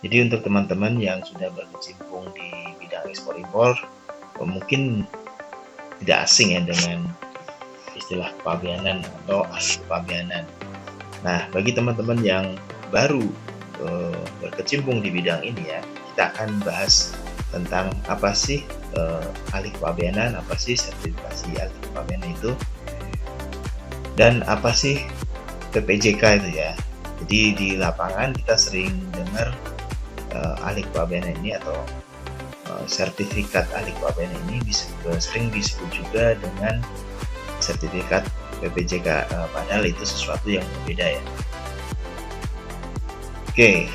Jadi untuk teman-teman yang sudah berkecimpung di bidang ekspor impor, mungkin tidak asing ya dengan istilah kepabeanan atau ahli kepabeanan. Nah, bagi teman-teman yang baru berkecimpung di bidang ini ya, kita akan bahas tentang apa sih ahli kepabeanan, apa sih sertifikasi ahli kepabeanan itu, dan apa sih PPJK itu ya. Jadi di lapangan kita sering dengar ahli kepabeanan ini atau sertifikat ahli kepabeanan ini sering disebut juga dengan sertifikat PPJK, padahal itu sesuatu yang berbeda ya. Oke,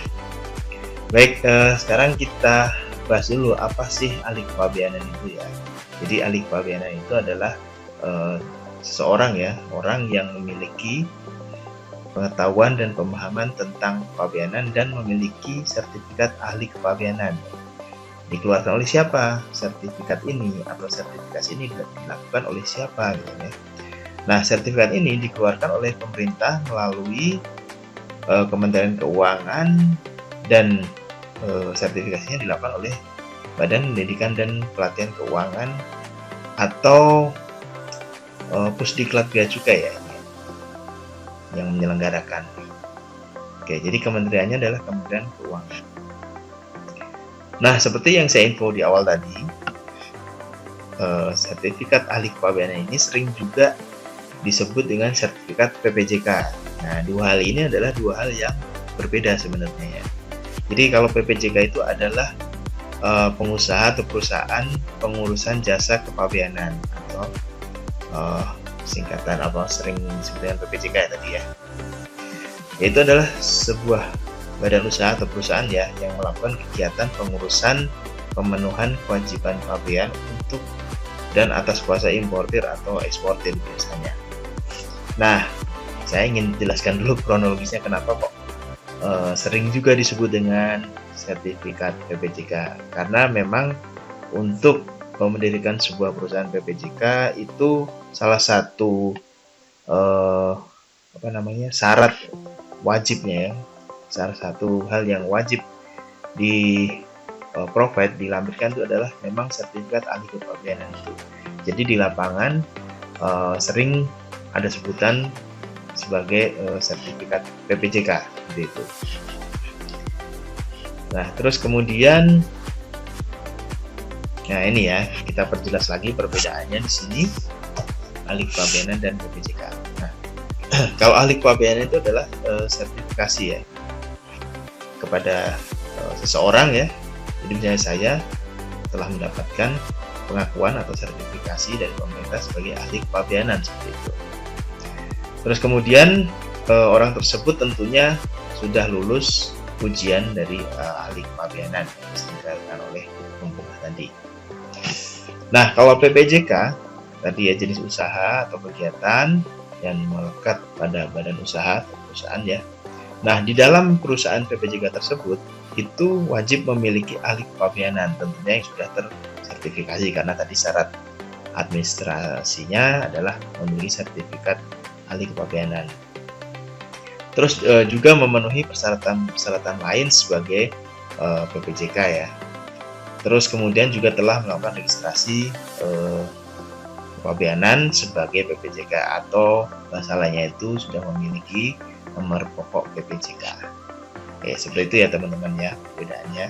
baik, sekarang kita bahas dulu apa sih ahli kepabeanan itu ya. Jadi ahli kepabeanan itu adalah seseorang ya, orang yang memiliki pengetahuan dan pemahaman tentang kepabeanan dan memiliki sertifikat ahli kepabeanan. Dikeluarkan oleh siapa sertifikat ini atau sertifikasi ini dilakukan oleh siapa gitu ya. Nah, sertifikat ini dikeluarkan oleh pemerintah melalui Kementerian Keuangan dan sertifikasinya dilakukan oleh Badan Pendidikan dan Pelatihan Keuangan atau Pusdiklat Bea Cukai ya, yang menyelenggarakan. Oke, jadi kementeriannya adalah Kementerian Keuangan. Nah, seperti yang saya info di awal tadi, sertifikat ahli kepabeanan ini sering juga disebut dengan sertifikat PPJK. Nah, dua hal ini adalah dua hal yang berbeda sebenarnya ya. Jadi kalau PPJK itu adalah pengusaha atau perusahaan pengurusan jasa kepabeanan atau singkatan apa sering disebut dengan PPJK ya tadi ya. Itu adalah sebuah badan usaha atau perusahaan ya yang melakukan kegiatan pengurusan pemenuhan kewajiban pabean untuk dan atas kuasa importir atau eksportir biasanya. Nah, saya ingin jelaskan dulu kronologisnya kenapa kok sering juga disebut dengan sertifikat PPJK, karena memang untuk mendirikan sebuah perusahaan PPJK itu salah satu syarat wajibnya ya, salah satu hal yang wajib di provide dilampirkan itu adalah memang sertifikat ahli kepabeanan itu. Jadi di lapangan sering ada sebutan sebagai sertifikat PPJK gitu. Nah, terus kemudian nah ini ya, kita perjelas lagi perbedaannya di sini ahli kepabeanan dan PPJK. Nah, kalau ahli kepabeanan itu adalah sertifikasi ya kepada seseorang ya. Jadi misalnya saya telah mendapatkan pengakuan atau sertifikasi dari pemerintah sebagai ahli kepabeanan seperti itu. Terus kemudian orang tersebut tentunya sudah lulus ujian dari ahli kepabeanan yang disediakan oleh pemerintah tadi. Nah, kalau PPJK tadi ya jenis usaha atau kegiatan yang melekat pada badan usaha atau perusahaan ya. Nah, di dalam perusahaan PPJK tersebut itu wajib memiliki ahli kepabeanan tentunya yang sudah tersertifikasi, karena tadi syarat administrasinya adalah memiliki sertifikat ahli kepabeanan. Terus juga memenuhi persyaratan lain sebagai PPJK ya. Terus kemudian juga telah melakukan registrasi kepabeanan sebagai PPJK atau bahasa lainnya itu sudah memiliki nomor pokok PPJK. Oke, seperti itu ya teman-teman ya perbedaannya.